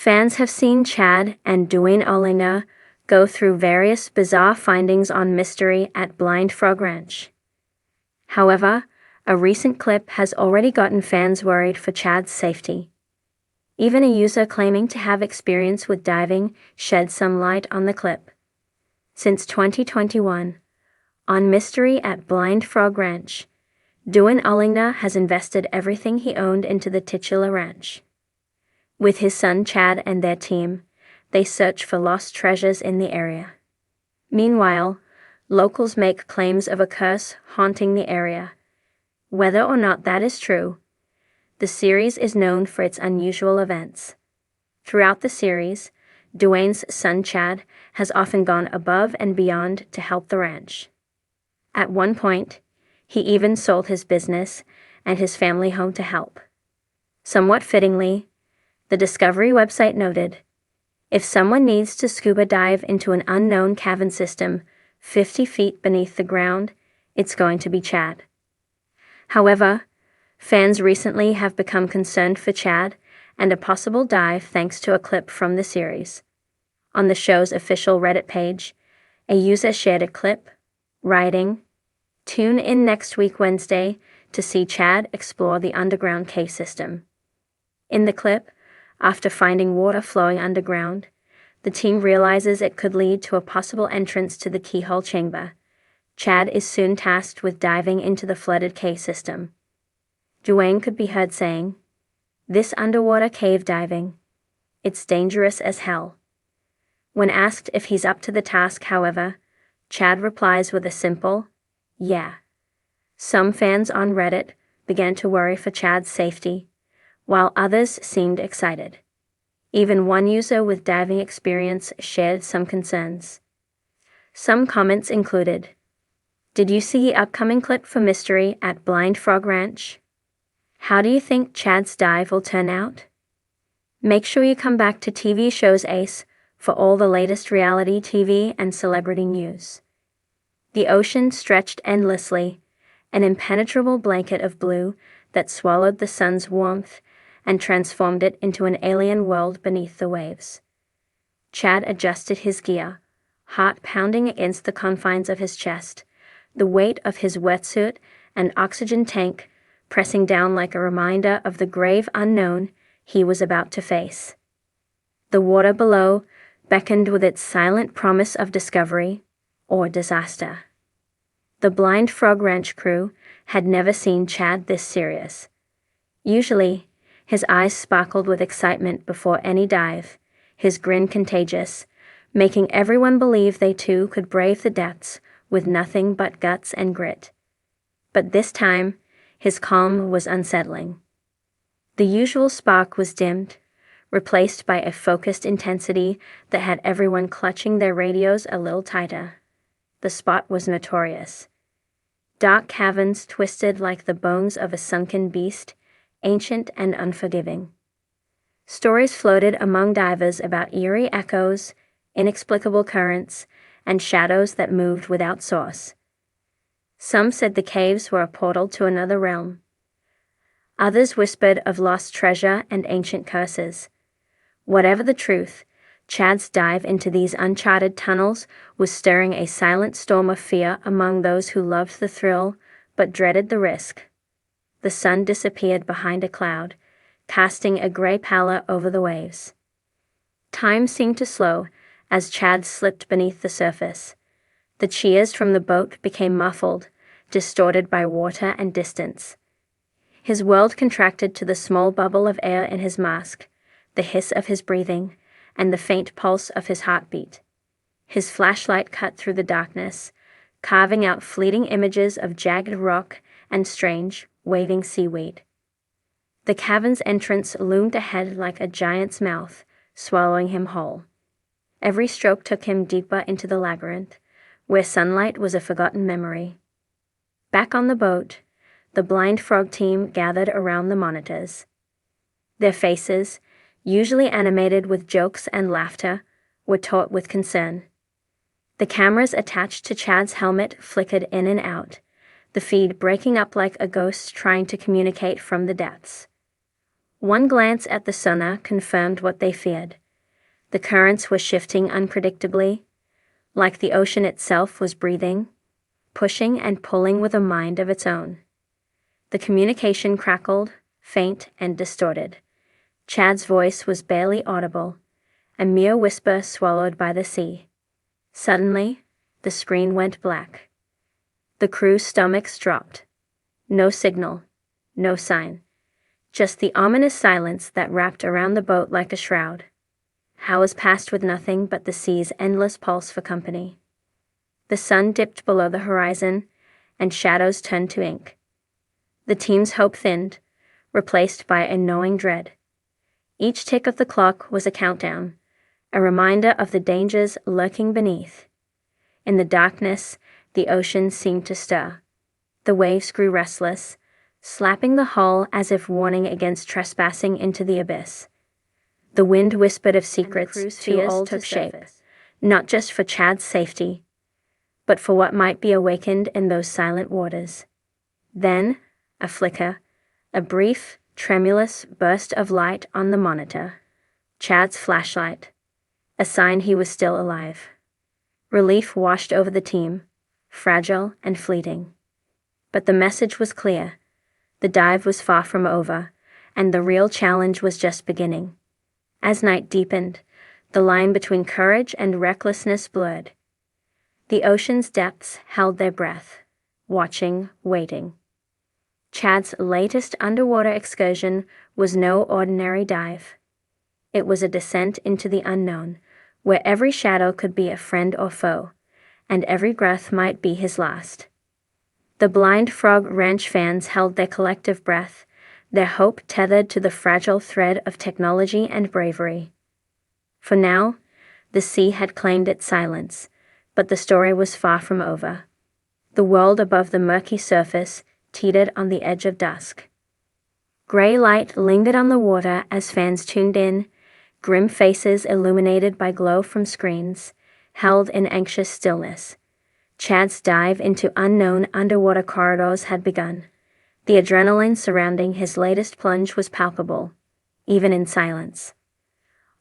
Fans have seen Chad and Dwayne Olinger go through various bizarre findings on mystery at Blind Frog Ranch. However, a recent clip has already gotten fans worried for Chad's safety. Even a user claiming to have experience with diving shed some light on the clip. Since 2021, on Mystery at Blind Frog Ranch, Dwayne Olinger has invested everything he owned into the titular ranch. With his son Chad and their team, they search for lost treasures in the area. Meanwhile, locals make claims of a curse haunting the area. Whether or not that is true, the series is known for its unusual events. Throughout the series, Dwayne's son Chad has often gone above and beyond to help the ranch. At one point, he even sold his business and his family home to help. Somewhat fittingly, the Discovery website noted, "If someone needs to scuba dive into an unknown cavern system 50 feet beneath the ground, it's going to be Chad." However, fans recently have become concerned for Chad and a possible dive thanks to a clip from the series. On the show's official Reddit page, a user shared a clip, writing, "Tune in next week Wednesday to see Chad explore the underground cave system." In the clip, after finding water flowing underground, the team realizes it could lead to a possible entrance to the keyhole chamber. Chad is soon tasked with diving into the flooded cave system. Dwayne could be heard saying, "This underwater cave diving, it's dangerous as hell." When asked if he's up to the task, however, Chad replies with a simple, "Yeah." Some fans on Reddit began to worry for Chad's safety, while others seemed excited. Even one user with diving experience shared some concerns. Some comments included, "Did you see the upcoming clip for Mystery at Blind Frog Ranch? How do you think Chad's dive will turn out?" Make sure you come back to TV Shows Ace for all the latest reality TV and celebrity news. The ocean stretched endlessly, an impenetrable blanket of blue that swallowed the sun's warmth and transformed it into an alien world beneath the waves. Chad adjusted his gear, heart pounding against the confines of his chest, the weight of his wetsuit and oxygen tank pressing down like a reminder of the grave unknown he was about to face. The water below beckoned with its silent promise of discovery or disaster. The Blind Frog Ranch crew had never seen Chad this serious. Usually, his eyes sparkled with excitement before any dive, his grin contagious, making everyone believe they too could brave the depths with nothing but guts and grit. But this time, his calm was unsettling. The usual spark was dimmed, replaced by a focused intensity that had everyone clutching their radios a little tighter. The spot was notorious. Dark caverns twisted like the bones of a sunken beast, ancient and unforgiving. Stories floated among divers about eerie echoes, inexplicable currents, and shadows that moved without source. Some said the caves were a portal to another realm. Others whispered of lost treasure and ancient curses. Whatever the truth, Chad's dive into these uncharted tunnels was stirring a silent storm of fear among those who loved the thrill but dreaded the risk. The sun disappeared behind a cloud, casting a gray pallor over the waves. Time seemed to slow as Chad slipped beneath the surface. The cheers from the boat became muffled, distorted by water and distance. His world contracted to the small bubble of air in his mask, the hiss of his breathing, and the faint pulse of his heartbeat. His flashlight cut through the darkness, carving out fleeting images of jagged rock and strange, waving seaweed. The cavern's entrance loomed ahead like a giant's mouth, swallowing him whole. Every stroke took him deeper into the labyrinth, where sunlight was a forgotten memory. Back on the boat, the Blind Frog team gathered around the monitors. Their faces, usually animated with jokes and laughter, were taut with concern. The cameras attached to Chad's helmet flickered in and out, the feed breaking up like a ghost trying to communicate from the depths. One glance at the sonar confirmed what they feared. The currents were shifting unpredictably, like the ocean itself was breathing, pushing and pulling with a mind of its own. The communication crackled, faint and distorted. Chad's voice was barely audible, a mere whisper swallowed by the sea. Suddenly, the screen went black. The crew's stomachs dropped. No signal, no sign. Just the ominous silence that wrapped around the boat like a shroud. Hours passed with nothing but the sea's endless pulse for company. The sun dipped below the horizon, and shadows turned to ink. The team's hope thinned, replaced by a gnawing dread. Each tick of the clock was a countdown, a reminder of the dangers lurking beneath. In the darkness, the ocean seemed to stir. The waves grew restless, slapping the hull as if warning against trespassing into the abyss. The wind whispered of secrets too old took shape, not just for Chad's safety, but for what might be awakened in those silent waters. Then, a flicker, a brief, tremulous burst of light on the monitor. Chad's flashlight, a sign he was still alive. Relief washed over the team, fragile and fleeting. But the message was clear. The dive was far from over, and the real challenge was just beginning. As night deepened, the line between courage and recklessness blurred. The ocean's depths held their breath, watching, waiting. Chad's latest underwater excursion was no ordinary dive. It was a descent into the unknown, where every shadow could be a friend or foe, and every breath might be his last. The Blind Frog Ranch fans held their collective breath, their hope tethered to the fragile thread of technology and bravery. For now, the sea had claimed its silence, but the story was far from over. The world above the murky surface teetered on the edge of dusk. Gray light lingered on the water as fans tuned in, grim faces illuminated by glow from screens, held in anxious stillness. Chad's dive into unknown underwater corridors had begun. The adrenaline surrounding his latest plunge was palpable, even in silence.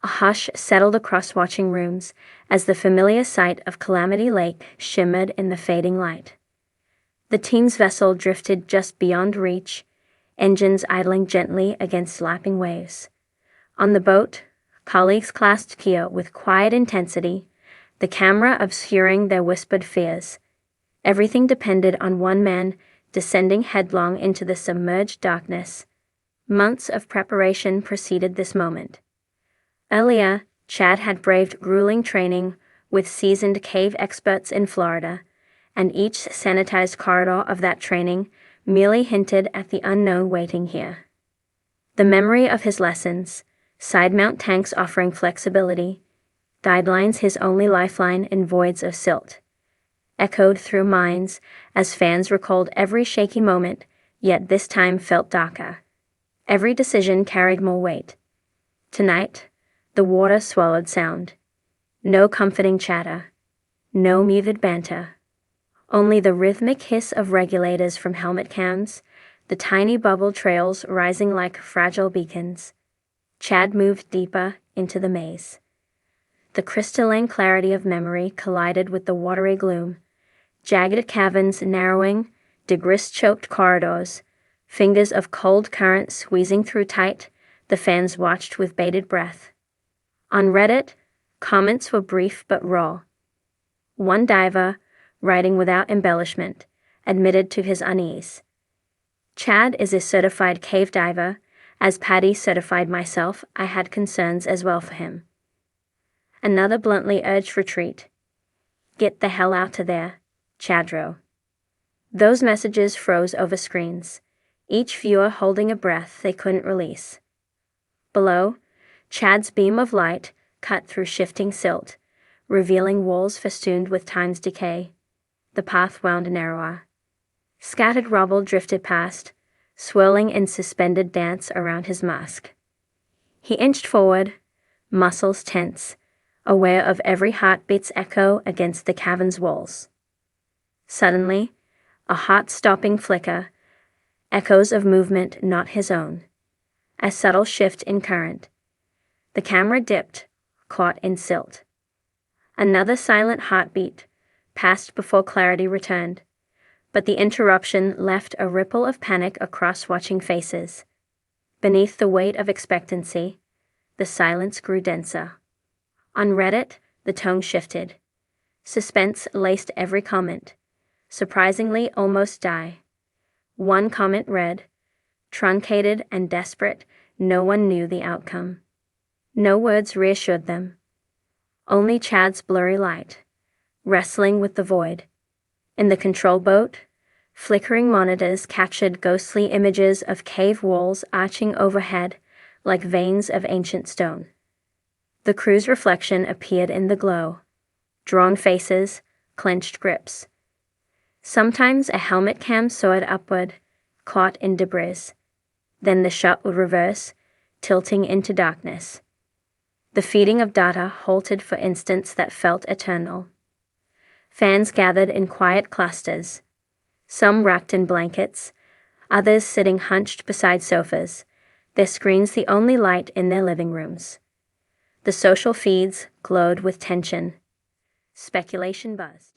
A hush settled across watching rooms as the familiar sight of Calamity Lake shimmered in the fading light. The team's vessel drifted just beyond reach, engines idling gently against lapping waves. On the boat, colleagues clasped Kia with quiet intensity, the camera obscuring their whispered fears. Everything depended on one man descending headlong into the submerged darkness. Months of preparation preceded this moment. Earlier, Chad had braved grueling training with seasoned cave experts in Florida, and each sanitized corridor of that training merely hinted at the unknown waiting here. The memory of his lessons, side-mount tanks offering flexibility, guidelines his only lifeline in voids of silt, echoed through minds as fans recalled every shaky moment, yet this time felt darker. Every decision carried more weight. Tonight, the water swallowed sound. No comforting chatter. No muted banter. Only the rhythmic hiss of regulators from helmet cams, the tiny bubble trails rising like fragile beacons. Chad moved deeper into the maze. The crystalline clarity of memory collided with the watery gloom. Jagged caverns narrowing, debris-choked corridors, fingers of cold current squeezing through tight, the fans watched with bated breath. On Reddit, comments were brief but raw. One diver, writing without embellishment, admitted to his unease. Chad is a certified cave diver. As Patty certified myself, I had concerns as well for him. Another bluntly urged retreat. Get the hell out of there, Chad wrote. Those messages froze over screens, each viewer holding a breath they couldn't release. Below, Chad's beam of light cut through shifting silt, revealing walls festooned with time's decay. The path wound narrower. Scattered rubble drifted past, swirling in suspended dance around his mask. He inched forward, muscles tense, aware of every heartbeat's echo against the cavern's walls. Suddenly, a heart-stopping flicker, echoes of movement not his own. A subtle shift in current. The camera dipped, caught in silt. Another silent heartbeat passed before clarity returned, but the interruption left a ripple of panic across watching faces. Beneath the weight of expectancy, the silence grew denser. On Reddit, the tone shifted. Suspense laced every comment, surprisingly almost die. One comment read, "Truncated and desperate, no one knew the outcome." No words reassured them. Only Chad's blurry light, wrestling with the void. In the control boat, flickering monitors captured ghostly images of cave walls arching overhead like veins of ancient stone. The crew's reflection appeared in the glow. Drawn faces, clenched grips. Sometimes a helmet cam soared upward, caught in debris. Then the shot would reverse, tilting into darkness. The feeding of data halted for instants that felt eternal. Fans gathered in quiet clusters, some wrapped in blankets, others sitting hunched beside sofas, their screens the only light in their living rooms. The social feeds glowed with tension. Speculation buzzed.